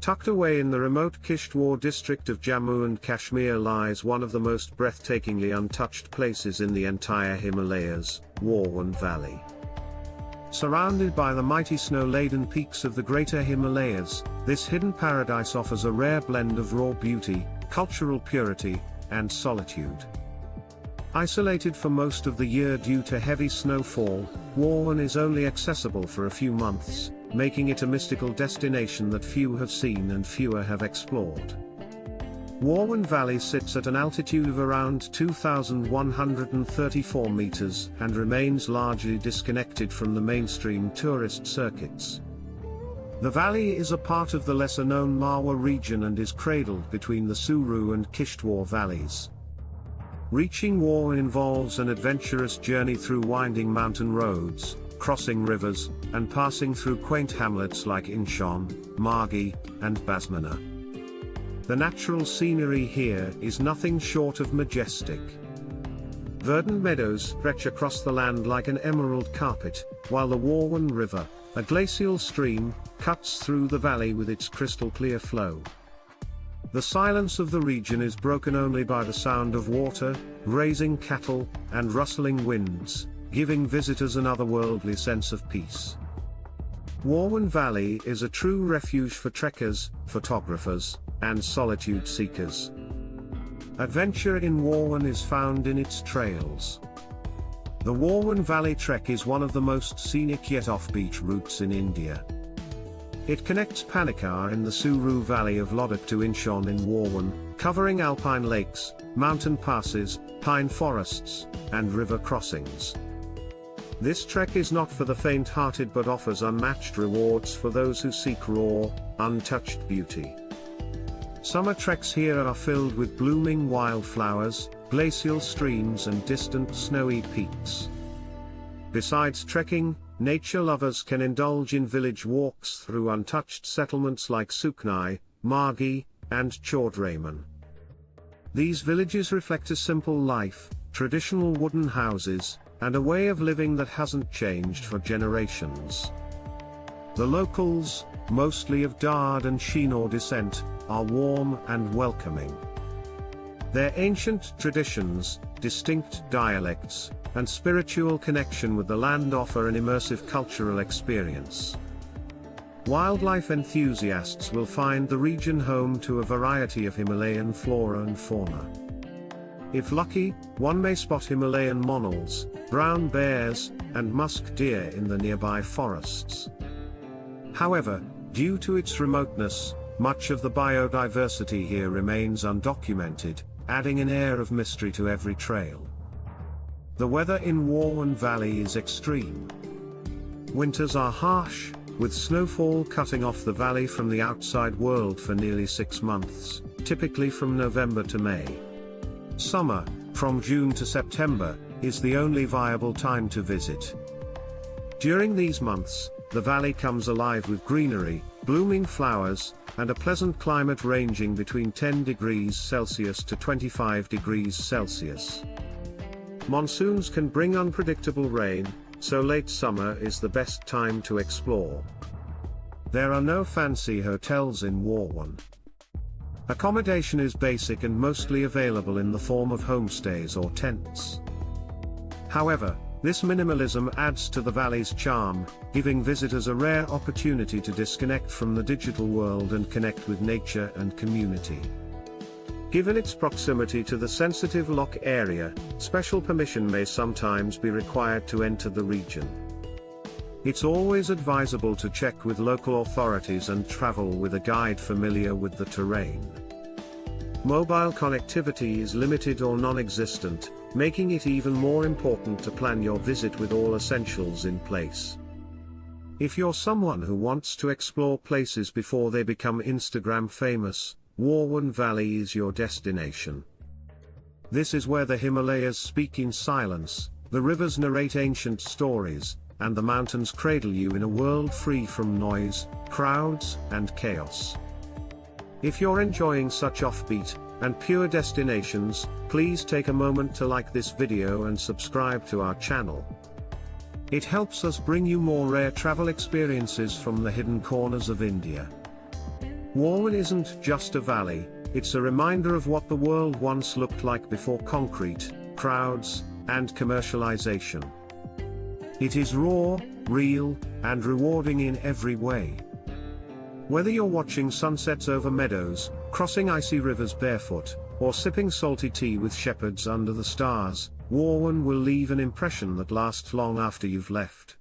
Tucked away in the remote Kishtwar district of Jammu and Kashmir lies one of the most breathtakingly untouched places in the entire Himalayas, Warwan Valley. Surrounded by the mighty snow-laden peaks of the greater Himalayas, this hidden paradise offers a rare blend of raw beauty, cultural purity, and solitude. Isolated for most of the year due to heavy snowfall, Warwan is only accessible for a few months, making it a mystical destination that few have seen and fewer have explored. Warwan Valley sits at an altitude of around 2,134 meters and remains largely disconnected from the mainstream tourist circuits. The valley is a part of the lesser-known Marwa region and is cradled between the Suru and Kishtwar valleys. Reaching Warwan involves an adventurous journey through winding mountain roads, crossing rivers, and passing through quaint hamlets like Inshon, Margi, and Basmana. The natural scenery here is nothing short of majestic. Verdant meadows stretch across the land like an emerald carpet, while the Warwan River, a glacial stream, cuts through the valley with its crystal-clear flow. The silence of the region is broken only by the sound of water, grazing cattle, and rustling winds, giving visitors an otherworldly sense of peace. Warwan Valley is a true refuge for trekkers, photographers, and solitude seekers. Adventure in Warwan is found in its trails. The Warwan Valley Trek is one of the most scenic yet offbeat routes in India. It connects Panikar in the Suru Valley of Ladakh to Inshon in Warwan, covering alpine lakes, mountain passes, pine forests, and river crossings. This trek is not for the faint-hearted but offers unmatched rewards for those who seek raw, untouched beauty. Summer treks here are filled with blooming wildflowers, glacial streams and distant snowy peaks. Besides trekking, nature lovers can indulge in village walks through untouched settlements like Suknai, Margi, and Chaudhraman. These villages reflect a simple life, traditional wooden houses, and a way of living that hasn't changed for generations. The locals, mostly of Dard and Shinaur descent, are warm and welcoming. Their ancient traditions, distinct dialects, and spiritual connection with the land offer an immersive cultural experience. Wildlife enthusiasts will find the region home to a variety of Himalayan flora and fauna. If lucky, one may spot Himalayan monals, brown bears, and musk deer in the nearby forests. However, due to its remoteness, much of the biodiversity here remains undocumented, adding an air of mystery to every trail. The weather in Warwan Valley is extreme. Winters are harsh, with snowfall cutting off the valley from the outside world for nearly 6 months, typically from November to May. Summer, from June to September, is the only viable time to visit. During these months, the valley comes alive with greenery, blooming flowers, and a pleasant climate ranging between 10 degrees Celsius to 25 degrees Celsius. Monsoons can bring unpredictable rain, so late summer is the best time to explore. There are no fancy hotels in Warwan. Accommodation is basic and mostly available in the form of homestays or tents. However, this minimalism adds to the valley's charm, giving visitors a rare opportunity to disconnect from the digital world and connect with nature and community. Given its proximity to the sensitive lock area, special permission may sometimes be required to enter the region. It's always advisable to check with local authorities and travel with a guide familiar with the terrain. Mobile connectivity is limited or non-existent, making it even more important to plan your visit with all essentials in place. If you're someone who wants to explore places before they become Instagram famous, Warwan Valley is your destination. This is where the Himalayas speak in silence, the rivers narrate ancient stories, and the mountains cradle you in a world free from noise, crowds, and chaos. If you're enjoying such offbeat and pure destinations, please take a moment to like this video and subscribe to our channel. It helps us bring you more rare travel experiences from the hidden corners of India. Warwan isn't just a valley, it's a reminder of what the world once looked like before concrete, crowds, and commercialization. It is raw, real, and rewarding in every way. Whether you're watching sunsets over meadows, crossing icy rivers barefoot, or sipping salty tea with shepherds under the stars, Warwan will leave an impression that lasts long after you've left.